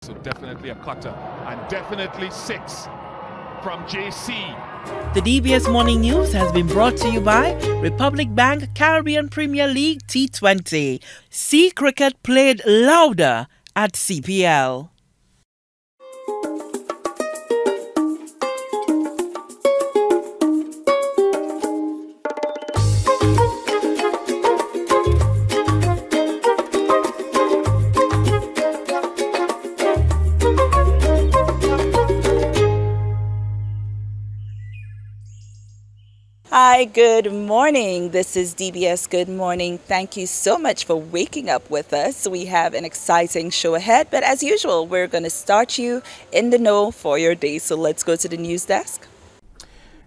So definitely a cutter and definitely 6 from JC. The DBS Morning News has been brought to you by Republic Bank Caribbean Premier League T20. See cricket played louder at CPL. Hi, good morning. This is DBS Good Morning. Thank you so much for waking up with us. We have an exciting show ahead, but as usual, we're going to start you in the know for your day. So let's go to the news desk.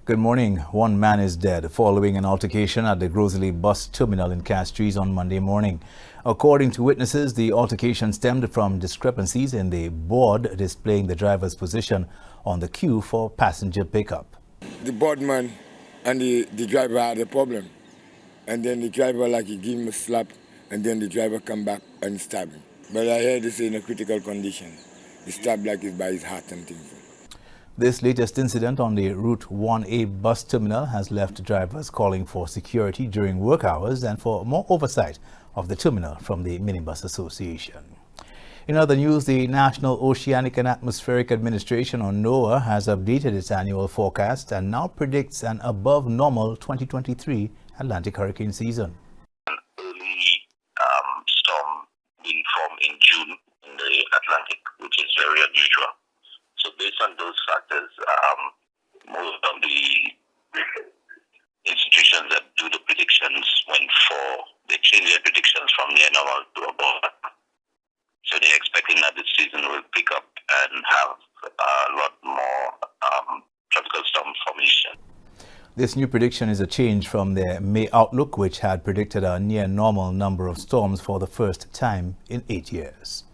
Good morning. One man is dead following an altercation at the Grosley bus terminal in Castries on Monday morning. According to witnesses, the altercation stemmed from discrepancies in the board displaying the driver's position on the queue for passenger pickup. The boardman and the driver had a problem. And then the driver, he gave him a slap, and then the driver come back and stab him. But I heard this in a critical condition. He stabbed it's by his heart and things. This latest incident on the Route 1A bus terminal has left drivers calling for security during work hours and for more oversight of the terminal from the Minibus Association. In other news, the National Oceanic and Atmospheric Administration, or NOAA, has updated its annual forecast and now predicts an above-normal 2023 Atlantic hurricane season. An early storm being formed in June in the Atlantic, which is very unusual. So based on those factors, most of the institutions that do the predictions they change their predictions from near normal to above. So they're expecting that the season will pick up and have a lot more tropical storm formation. This new prediction is a change from their May outlook, which had predicted a near normal number of storms for the first time in 8 years.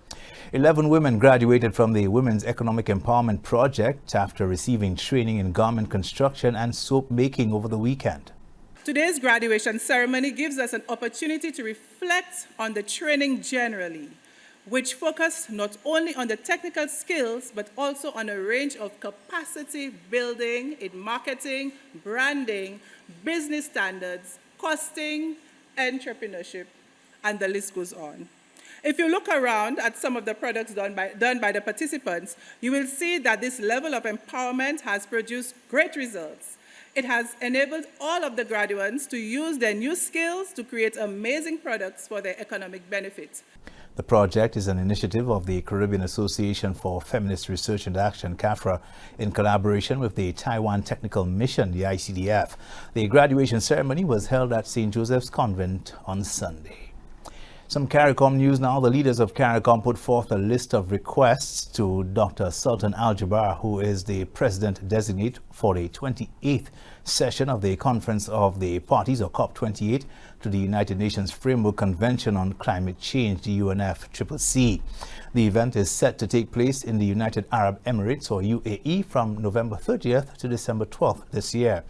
11 women graduated from the Women's Economic Empowerment Project after receiving training in garment construction and soap making over the weekend. Today's graduation ceremony gives us an opportunity to reflect on the training generally, which focused not only on the technical skills, but also on a range of capacity building in marketing, branding, business standards, costing, entrepreneurship, and the list goes on. If you look around at some of the products done by the participants, you will see that this level of empowerment has produced great results. It has enabled all of the graduates to use their new skills to create amazing products for their economic benefit. The project is an initiative of the Caribbean Association for Feminist Research and Action, CAFRA, in collaboration with the Taiwan Technical Mission, the ICDF. The graduation ceremony was held at St. Joseph's Convent on Sunday. Some CARICOM news now. The leaders of CARICOM put forth a list of requests to Dr. Sultan Al-Jabbar, who is the president-designate for the 28th session of the Conference of the Parties, or COP28, to the United Nations Framework Convention on Climate Change, the UNFCCC. The event is set to take place in the United Arab Emirates, or UAE, from November 30th to December 12th this year.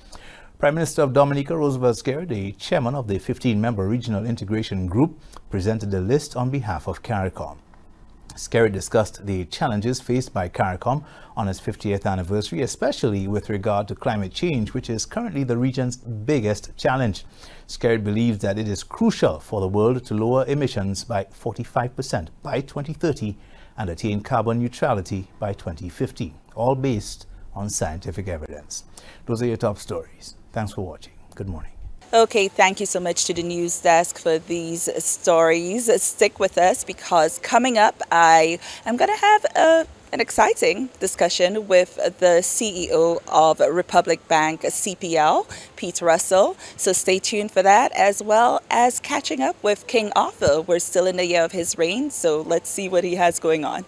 Prime Minister of Dominica, Roosevelt Skerrit, the chairman of the 15-member Regional Integration Group, presented the list on behalf of CARICOM. Skerrit discussed the challenges faced by CARICOM on its 50th anniversary, especially with regard to climate change, which is currently the region's biggest challenge. Skerrit believes that it is crucial for the world to lower emissions by 45% by 2030 and attain carbon neutrality by 2050, all based on scientific evidence. Those are your top stories. Thanks for watching. Good morning. Okay, thank you so much to the news desk for these stories. Stick with us because coming up, I am going to have an exciting discussion with the CEO of Republic Bank CPL, Pete Russell. So stay tuned for that, as well as catching up with King Arthur. We're still in the year of his reign, so let's see what he has going on.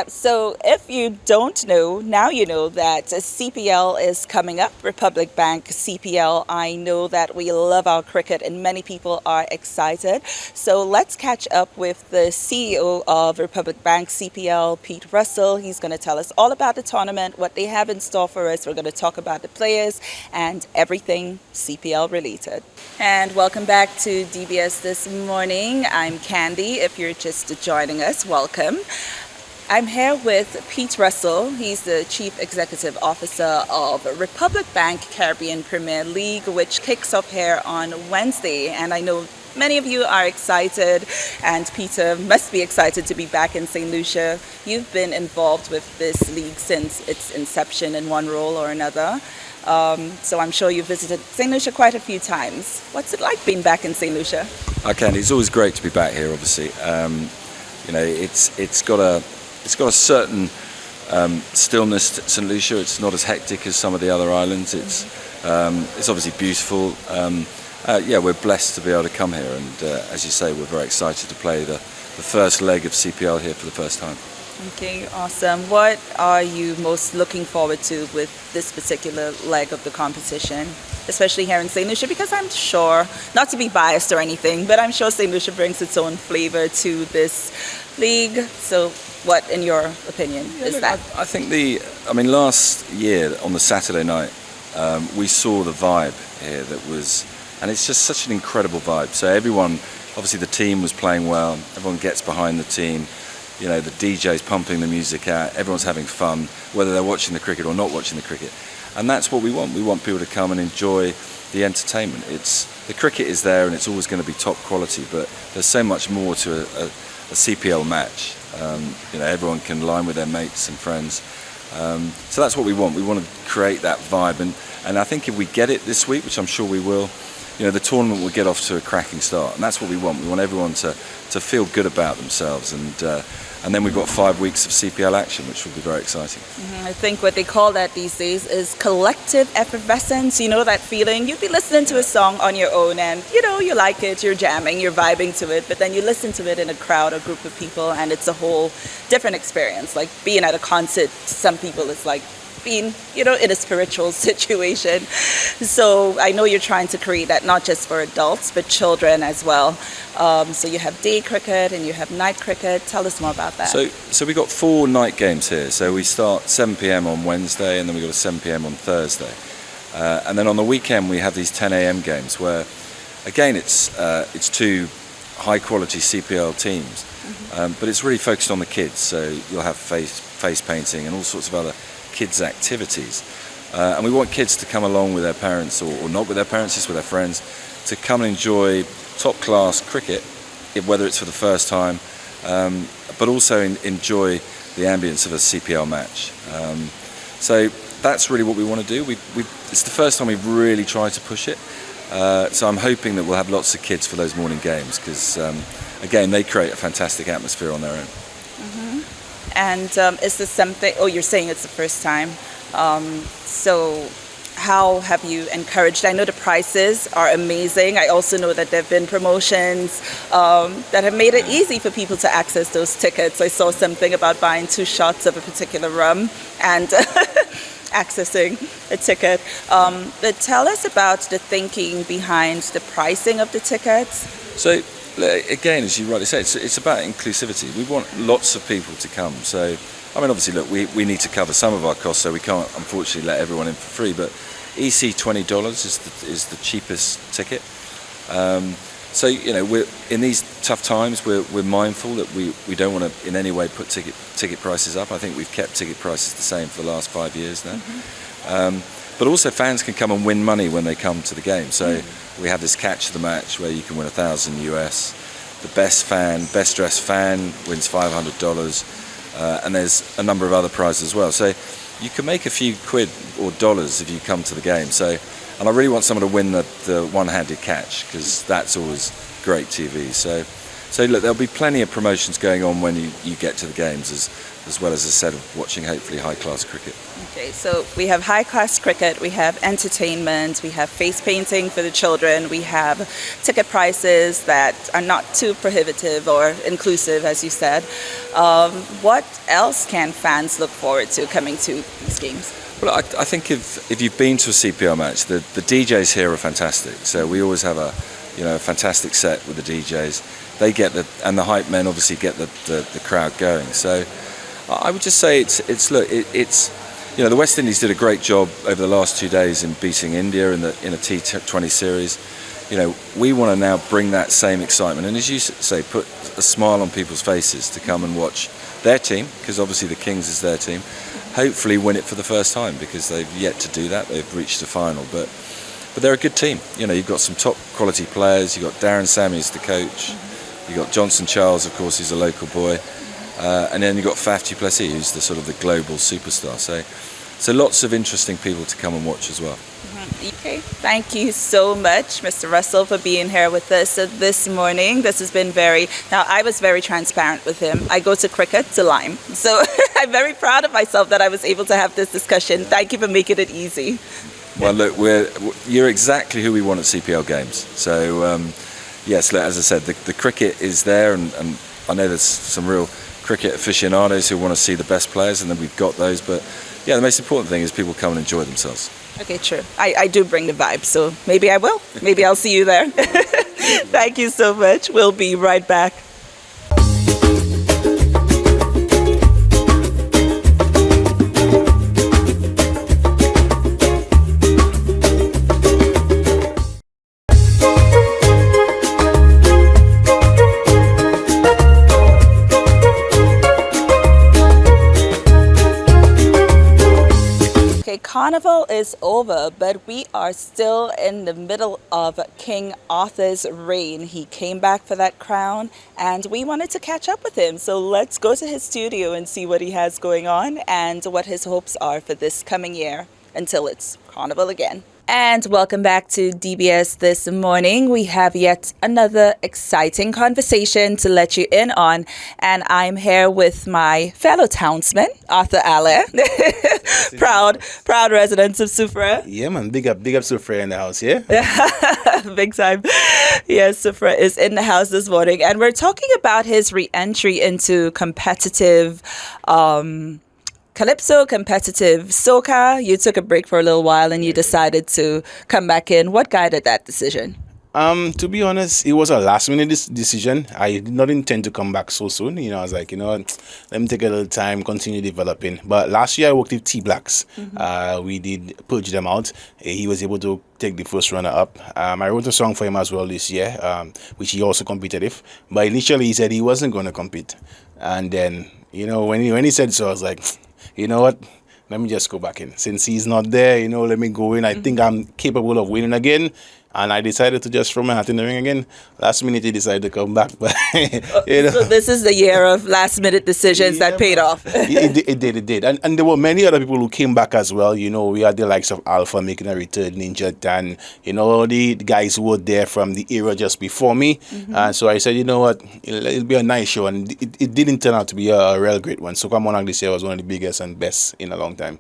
So if you you don't know, now you know that CPL is coming up, Republic Bank CPL. I know that we love our cricket and many people are excited. So let's catch up with the CEO of Republic Bank CPL, Pete Russell. He's going to tell us all about the tournament, what they have in store for us. We're going to talk about the players and everything CPL related. And welcome back to DBS This Morning. I'm Candy. If you're just joining us, welcome. I'm here with Pete Russell. He's the Chief Executive Officer of Republic Bank Caribbean Premier League, which kicks off here on Wednesday. And I know many of you are excited, and Peter must be excited to be back in St. Lucia. You've been involved with this league since its inception in one role or another. So I'm sure you've visited St. Lucia quite a few times. What's it like being back in St. Lucia? Hi, Candy. It's always great to be back here, obviously. It's got a certain stillness to St. Lucia. It's not as hectic as some of the other islands. It's obviously beautiful. We're blessed to be able to come here, and as you say, we're very excited to play the first leg of CPL here for the first time. Okay, awesome. What are you most looking forward to with this particular leg of the competition, especially here in St. Lucia? Because I'm sure, not to be biased or anything, but I'm sure St. Lucia brings its own flavor to this league. So what, in your opinion, is that? I think last year on the Saturday night, we saw the vibe here and it's just such an incredible vibe. So everyone, obviously the team was playing well, everyone gets behind the team. The DJ's pumping the music out, everyone's having fun, whether they're watching the cricket or not watching the cricket. And that's what we want. We want people to come and enjoy the entertainment. The cricket is there and it's always going to be top quality, but there's so much more to a CPL match. Everyone can line with their mates and friends. So that's what we want. We want to create that vibe. And I think if we get it this week, which I'm sure we will, the tournament will get off to a cracking start. And that's what we want. We want everyone to feel good about themselves. And then we've got 5 weeks of CPL action, which will be very exciting. I think what they call that these days is collective effervescence. You know that feeling? You'd be listening to a song on your own and, you like it, you're jamming, you're vibing to it, but then you listen to it in a crowd or group of people and it's a whole different experience. Like being at a concert, some people it's like being, in a spiritual situation. So I know you're trying to create that not just for adults, but children as well. So you have day cricket and you have night cricket. Tell us more about that. So we got 4 night games here. So we start 7 p.m. on Wednesday and then we go to 7 p.m. on Thursday. And then on the weekend we have these 10 a.m. games where, again, it's 2 high quality CPL teams. But it's really focused on the kids. So you'll have face painting and all sorts of other kids activities, and we want kids to come along with their parents or not with their parents, just with their friends, to come and enjoy top class cricket, whether it's for the first time, but also enjoy the ambience of a CPL match. So that's really what we want to do. It's the first time we've really tried to push it, so I'm hoping that we'll have lots of kids for those morning games because again, they create a fantastic atmosphere on their own. And is this something, you're saying it's the first time, so how have you encouraged? I know the prices are amazing. I also know that there have been promotions that have made it easy for people to access those tickets. I saw something about buying 2 shots of a particular rum and accessing a ticket. But tell us about the thinking behind the pricing of the tickets. So again, as you rightly say, it's about inclusivity. We want lots of people to come. So, obviously, look, we need to cover some of our costs, so we can't, unfortunately, let everyone in for free. But EC $20 is the cheapest ticket. So, we're in these tough times. We're mindful that we don't want to in any way put ticket prices up. I think we've kept ticket prices the same for the last 5 years now. But also, fans can come and win money when they come to the game. So. We have this catch of the match where you can win $1,000 US. The best dressed fan wins $500, and there's a number of other prizes as well. So you can make a few quid or dollars if you come to the game. So, and I really want someone to win the one-handed catch because that's always great TV. So look, there'll be plenty of promotions going on when you get to the games. as well as I said, watching hopefully high-class cricket. Okay, so we have high-class cricket, we have entertainment, we have face painting for the children, we have ticket prices that are not too prohibitive or inclusive, as you said. What else can fans look forward to coming to these games? Well, I think if you've been to a CPL match, the DJs here are fantastic. So we always have a fantastic set with the DJs. They get and the hype men obviously get the crowd going. So I would just say it's the West Indies did a great job over the last 2 days in beating India in a T20 series. We want to now bring that same excitement and, as you say, put a smile on people's faces to come and watch their team, because obviously the Kings is their team. Hopefully win it for the first time, because they've yet to do that. They've reached the final, but they're a good team. You've got some top quality players. You've got Darren Sammy's the coach. You've got Johnson Charles, of course, who's a local boy, and then you've got Faf du Plessis, who's the sort of the global superstar. So lots of interesting people to come and watch as well. Okay, thank you so much, Mr. Russell, for being here with us this morning. This has been I was very transparent with him. I go to cricket to Lyme. So I'm very proud of myself that I was able to have this discussion. Thank you for making it easy. Well, look, you're exactly who we want at CPL games. So, yes, as I said, the cricket is there, and I know there's some real cricket aficionados who want to see the best players, and then we've got those. But, yeah, the most important thing is people come and enjoy themselves. Okay, true. I do bring the vibe, so maybe I will. Maybe I'll see you there. Thank you so much. We'll be right back. Carnival is over, but we are still in the middle of King Arthur's reign. He came back for that crown, and we wanted to catch up with him. So let's go to his studio and see what he has going on and what his hopes are for this coming year until it's Carnival again. And welcome back to DBS This Morning. We have yet another exciting conversation to let you in on. And I'm here with my fellow townsman, Arthur Allain, proud resident of Soufrière. Yeah, man. Big up Soufrière in the house, yeah? Big time. Yes, Soufrière is in the house this morning. And we're talking about his re-entry into competitive Calypso, competitive soca. You took a break for a little while and you decided to come back in. What guided that decision? To be honest, it was a last minute decision. I did not intend to come back so soon. I was like, let me take a little time, continue developing. But last year I worked with T Blacks. We did purge them out. He was able to take the first runner up. I wrote a song for him as well this year, which he also competed with. But initially he said he wasn't going to compete. And then, when he said so, I was like, you know what? Let me just go back in. Since he's not there, let me go in. I think I'm capable of winning again. And I decided to just throw my hat in the ring again. Last minute, he decided to come back. But So this is the year of last minute decisions that paid off. It did. And there were many other people who came back as well. We had the likes of Alpha making a return, Ninja Tan, the guys who were there from the era just before me. And so I said, you know what, it'll be a nice show. And it didn't turn out to be a real great one. So Come On this year was one of the biggest and best in a long time.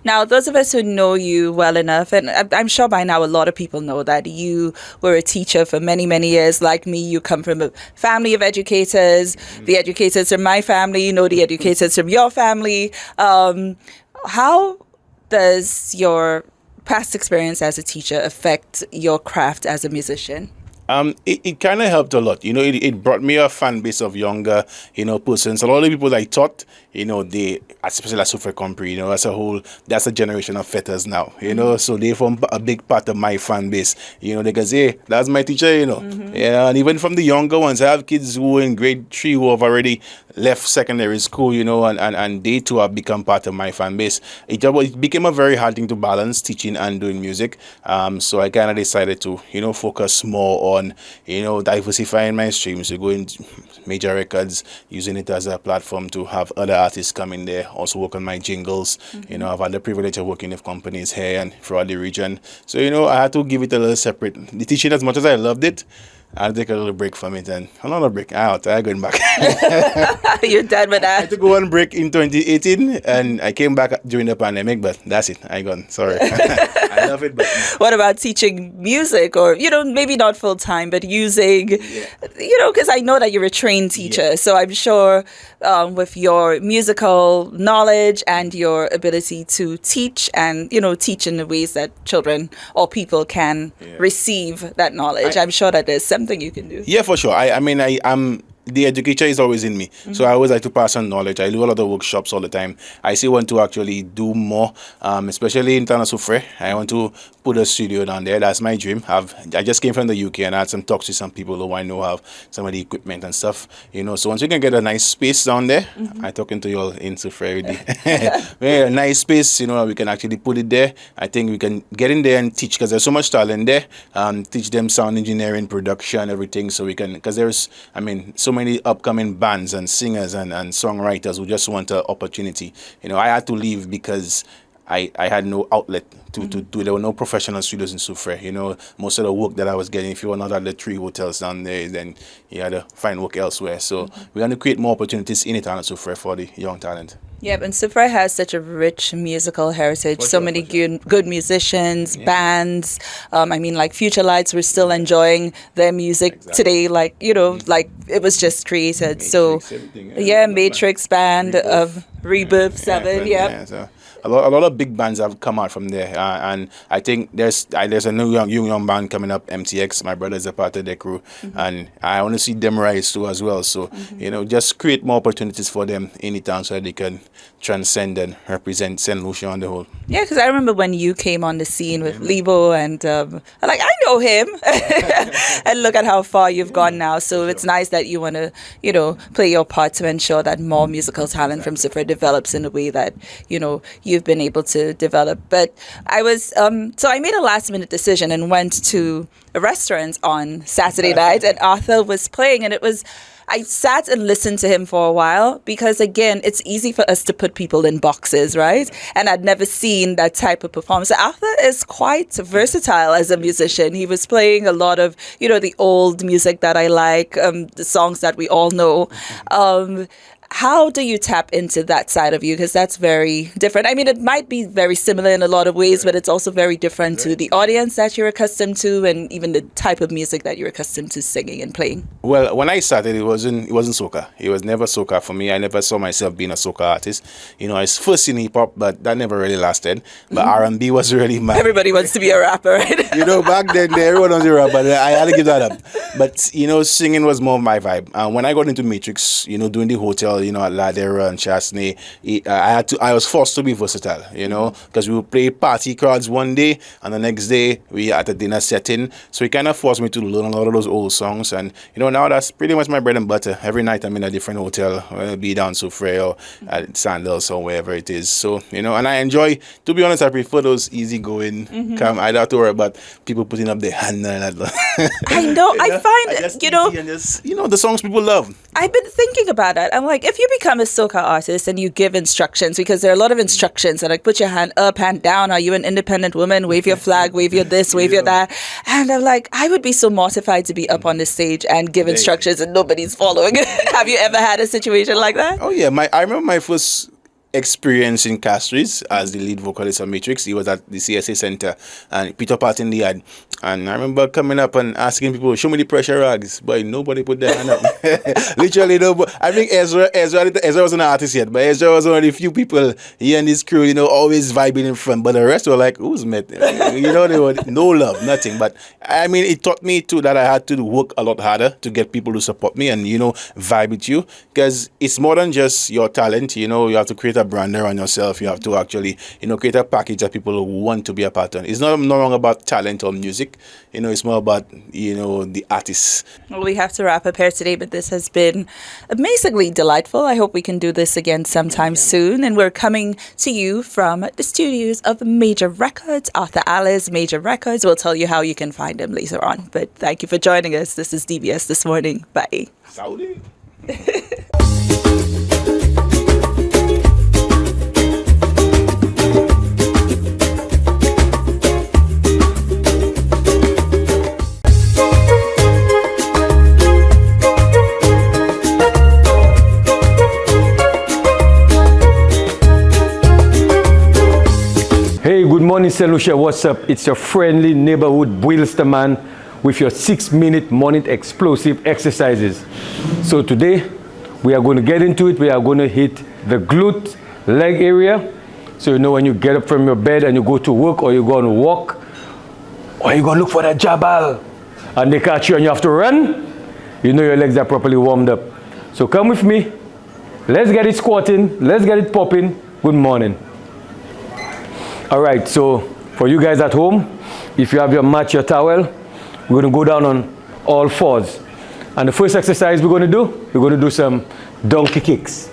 Now, those of us who know you well enough, and I'm sure by now a lot of people know that you were a teacher for many, many years. Like me, you come from a family of educators. The educators from my family, the educators from your family. How does your past experience as a teacher affect your craft as a musician? It kind of helped a lot. It brought me a fan base of younger, persons. A lot of the people I taught, they, especially at Soufrière Compre, as a whole, that's a generation of fetters now, so they form a big part of my fan base. They can say, hey, that's my teacher, and even from the younger ones, I have kids who are in grade 3 who have already left secondary school, and they too have become part of my fan base. It became a very hard thing to balance teaching and doing music. So I kind of decided to, focus more on, diversifying my streams, to go in major records, using it as a platform to have other artists come in there, also work on my jingles. I've had the privilege of working with companies here and throughout the region. So, I had to give it a little separate. The teaching, as much as I loved it, I'll take a little break from it and another break. I'm going back. You're done with I that? took one break in 2018 and I came back during the pandemic, but that's it. I gone. Sorry. I love it, but What about teaching music or, maybe not full time, but using, because I know that you're a trained teacher. So I'm sure with your musical knowledge and your ability to teach and, teach in the ways that children or people can receive that knowledge, I'm sure that there's something you can do. yeah, for sure. I'm the educator is always in me. So I always like to pass on knowledge. I do a lot of workshops all the time. I still want to actually do more, especially in Tanasufre. I want to put a studio down there. That's my dream. I just came from the UK and I had some talks with some people who I know have some of the equipment and stuff. So once we can get a nice space down there, I'm talking to you all in Sufre every day. A nice space, we can actually put it there. I think we can get in there and teach because there's so much talent there. Teach them sound engineering, production, everything. So we can, because there's, so many upcoming bands and singers and songwriters who just want an opportunity. I had to leave because I had no outlet to do. There were no professional studios in Sufre. Most of the work that I was getting, if you were not at the 3 hotels down there, then you had to find work elsewhere. So we're going to create more opportunities in Itana Sufre for the young talent. Yeah, and Sufre has such a rich musical heritage. So many good musicians, bands. Like Future Lights, we're still enjoying their music today. Like it was just created. Matrix, Matrix Band of Rebirth 7. So a lot of big bands have come out from there, and I think there's a new young band coming up, MTX. My brother's a part of their crew, and I want to see them rise too as well. So just create more opportunities for them in the town so that they can transcend and represent St. Lucia on the whole. Yeah, because I remember when you came on the scene with Lebo, and I know him, and look at how far you've gone now. So it's nice that you want to play your part to ensure that more musical talent from Sufre develops in a way that you've been able to develop. But I was so I made a last minute decision and went to a restaurant on Saturday night, and Arthur was playing, and I sat and listened to him for a while because, again, it's easy for us to put people in boxes, right? And I'd never seen that type of performance. Arthur is quite versatile as a musician. He was playing a lot of, the old music that I like, the songs that we all know. How do you tap into that side of you? Because that's very different. It might be very similar in a lot of ways, but it's also very different to the audience that you're accustomed to and even the type of music that you're accustomed to singing and playing. Well, when I started, it wasn't soca. It was never soca for me. I never saw myself being a soca artist. I was first in hip hop, but that never really lasted. But R&B was really my... Everybody wants to be a rapper, right? Back then, everyone was a rapper. I had to give that up. But, singing was more my vibe. When I got into Matrix, doing the hotel, at Ladera and Chasney, I was forced to be versatile, because we would play party cards one day and the next day we had a dinner setting. So it kind of forced me to learn a lot of those old songs. And, now that's pretty much my bread and butter. Every night I'm in a different hotel, whether it be down Sufre or at Sandals or wherever it is. So, and I enjoy, to be honest, I prefer those easygoing, calm. I don't have to worry about people putting up their hand and that. I know. I find, the songs people love. I've been thinking about that. I'm like, if you become a soca artist and you give instructions, because there are a lot of instructions and put your hand up, hand down, are you an independent woman, wave your flag, wave your this, wave your that, and I'm like, I would be so mortified to be up on the stage and give instructions and nobody's following. Have you ever had a situation like that? Oh yeah, I remember my first experience in Castries as the lead vocalist of Matrix. He was at the CSA Center and Peter Pat in the ad. And I remember coming up and asking people, show me the pressure rags, but nobody put their hand up. Literally, no. I think Ezra wasn't an artist yet, but Ezra was one of the few people, he and his crew, always vibing in front. But the rest were like, who's met? They were no love, nothing. But it taught me too that I had to work a lot harder to get people to support me and, vibe with you. Because it's more than just your talent, you have to create a brand around yourself. You have to actually, create a package of people who want to be a part of it. It's not wrong about talent or music. It's more about, the artists. Well, we have to wrap up here today, but this has been amazingly delightful. I hope we can do this again sometime soon. And we're coming to you from the studios of Major Records, Arthur Allain's Major Records. We'll tell you how you can find him later on. But thank you for joining us. This is DBS This Morning. Bye. Saudi. St. Lucia, what's up? It's your friendly neighborhood Bweelzfit man with your 6-minute morning explosive exercises. So today, we are going to get into it. We are going to hit the glute leg area. So you know when you get up from your bed and you go to work or you go on a walk, or you go look for that jabal and they catch you and you have to run, you know your legs are properly warmed up. So come with me. Let's get it squatting. Let's get it popping. Good morning. All right, so for you guys at home, if you have your mat, your towel, we're going to go down on all fours. And the first exercise we're going to do some donkey kicks.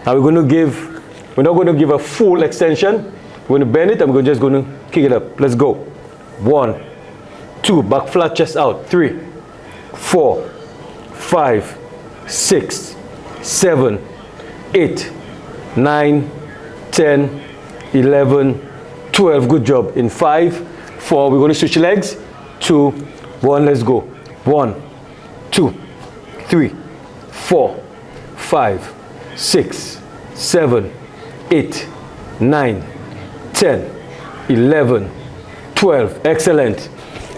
Now we're not going to give a full extension. We're going to bend it and we're just going to kick it up. Let's go. 1, 2, back flat, chest out. 3, 4, 5, 6, 7, 8, 9, 10, 11, 12. Good job. In 5, 4, we're going to switch legs. 2, 1, let's go. 1, 2, 3, 4, 5, 6, 7, 8, 9, 10, 11, 12. Excellent.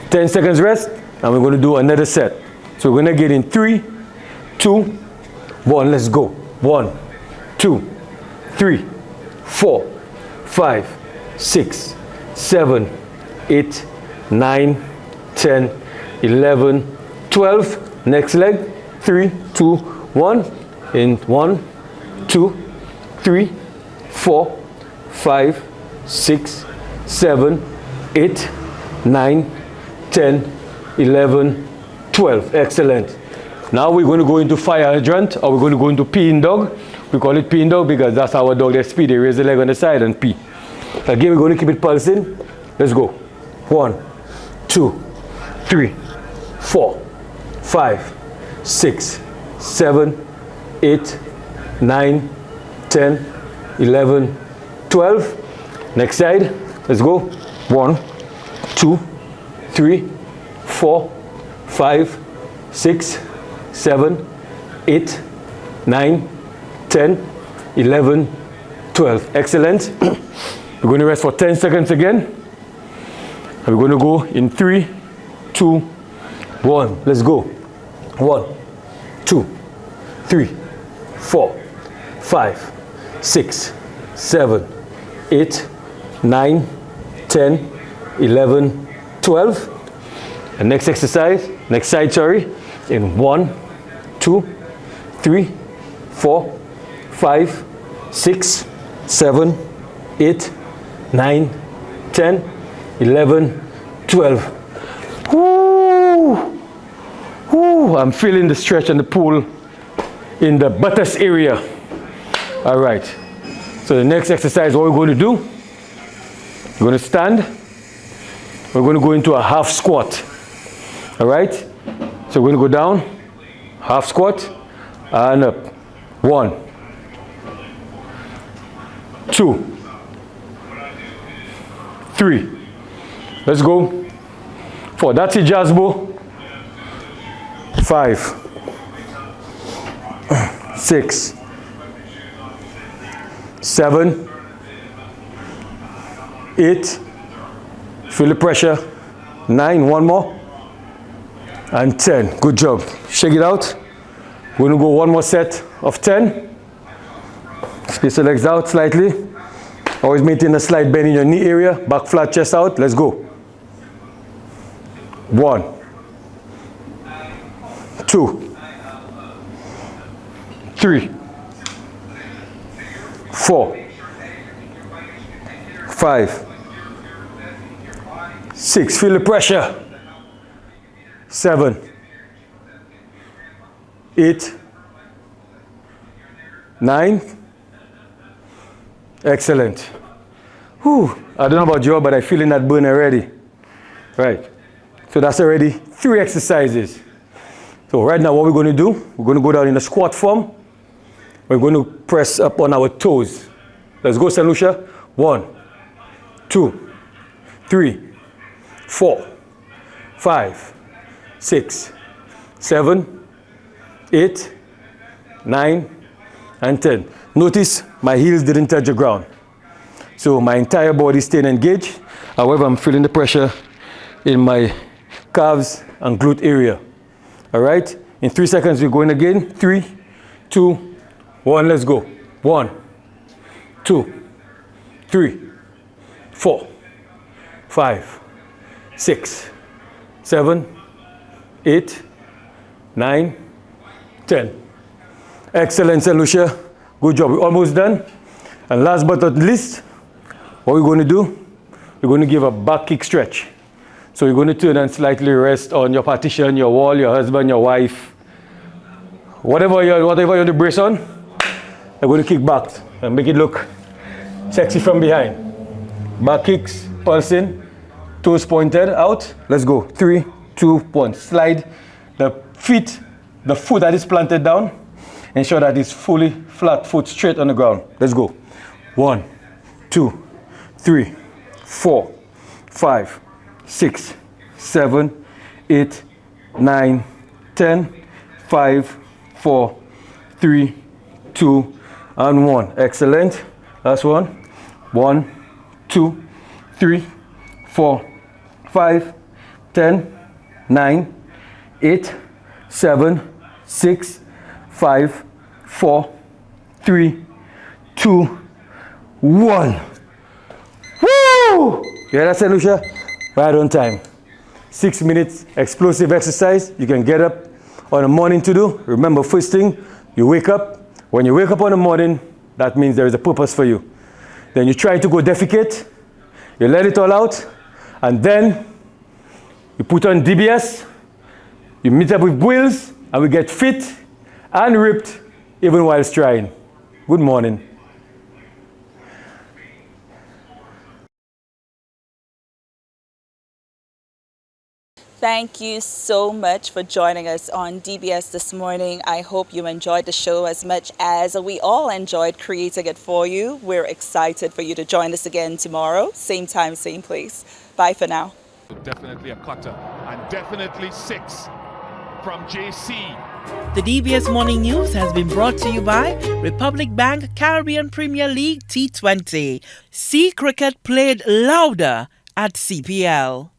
10 seconds rest, and we're going to do another set. So we're going to get in 3, 2, 1. Let's go. 1, 2, 3, 4, 5, 6, 7, 8, 9, 10, 11, 12. Next leg. 3, 2, 1. In 1, 2, 3, 4, 5, 6, 7, 8, 9, 10, 11, 12. Excellent. Now we're going to go into fire hydrant, or we're going to go into peeing dog. We call it peeing dog because that's our dog. They speed. They raise the leg on the side and pee. Again, we're going to keep it pulsing. Let's go. 1, 2, 3, 4, 5, 6, 7, 8, 9, 10, 11, 12. Next side. Let's go. 1, 2, 3, 4, 5, 6, 7, 8, 9, 10, 11, 12. Excellent. We're going to rest for 10 seconds again. And we're going to go in 3, 2, 1. Let's go. 1, 2, 3, 4, 5, 6, 7, 8, 9, 10, 11, 12. And next exercise, next side, sorry, in 1, 2, 3, 4, 5, 6, 7, 8, 9, 10, 11, 12. Woo! Woo! I'm feeling the stretch and the pull in the buttocks area. All right. So the next exercise, what we're going to do, we're going to stand. We're going to go into a half squat. All right. So we're going to go down, half squat, and up. 1, 2, 3. Let's go. 4. That's it, Jasbo. 5, 6, 7, 8. Feel the pressure. 9. One more. And 10. Good job. Shake it out. We're going to go one more set of 10. Space the legs out slightly. Always maintain a slight bend in your knee area. Back flat, chest out. Let's go. 1, 2, 3, 4, 5, 6. Feel the pressure. 7, 8, 9. Excellent. Whew. I don't know about you, but I'm feeling that burn already. Right. So that's already 3 exercises. So right now what we're going to do, we're going to go down in a squat form. We're going to press up on our toes. Let's go, St. Lucia. 1, 2, 3, 4, 5, 6, 7, 8, 9, and 10. Notice my heels didn't touch the ground. So my entire body is staying engaged. However, I'm feeling the pressure in my calves and glute area. All right? In 3 seconds, we're going again. 3, 2, 1, let's go. 1, 2, 3, 4, 5, 6, 7, 8, 9, 10. Excellent, St. Lucia. Good job. We're almost done. And last but not least, what we're going to do, we're going to give a back kick stretch. So you're going to turn and slightly rest on your partition, your wall, your husband, your wife. Whatever you want to brace on, you're going to kick back and make it look sexy from behind. Back kicks, pulsing, toes pointed out. Let's go. 3, 2, 1. Slide the feet, the foot that is planted down. Ensure that it's fully flat foot straight on the ground. Let's go. 1, 2, 3, 4, 5, 6, 7, 8, 9, 10, 5, 4, 3, 2, and 1. Excellent. Last one. 1, 2, 3, 4, 5, 10, 9, 8, 7, 6, 5, 4, 3, 2, 1. Woo! Yeah, that's it, Lucia. Right on time. 6 minutes explosive exercise. You can get up on the morning to do. Remember, first thing, you wake up. When you wake up on the morning, that means there is a purpose for you. Then you try to go defecate. You let it all out. And then you put on DBS. You meet up with Bweels, and we get fit and ripped even while trying. Good morning. Thank you so much for joining us on DBS this morning. I hope you enjoyed the show as much as we all enjoyed creating it for you. We're excited for you to join us again tomorrow. Same time, same place. Bye for now. Definitely a cutter and definitely 6 from JC. The DBS Morning News has been brought to you by Republic Bank Caribbean Premier League T20. See cricket played louder at CPL.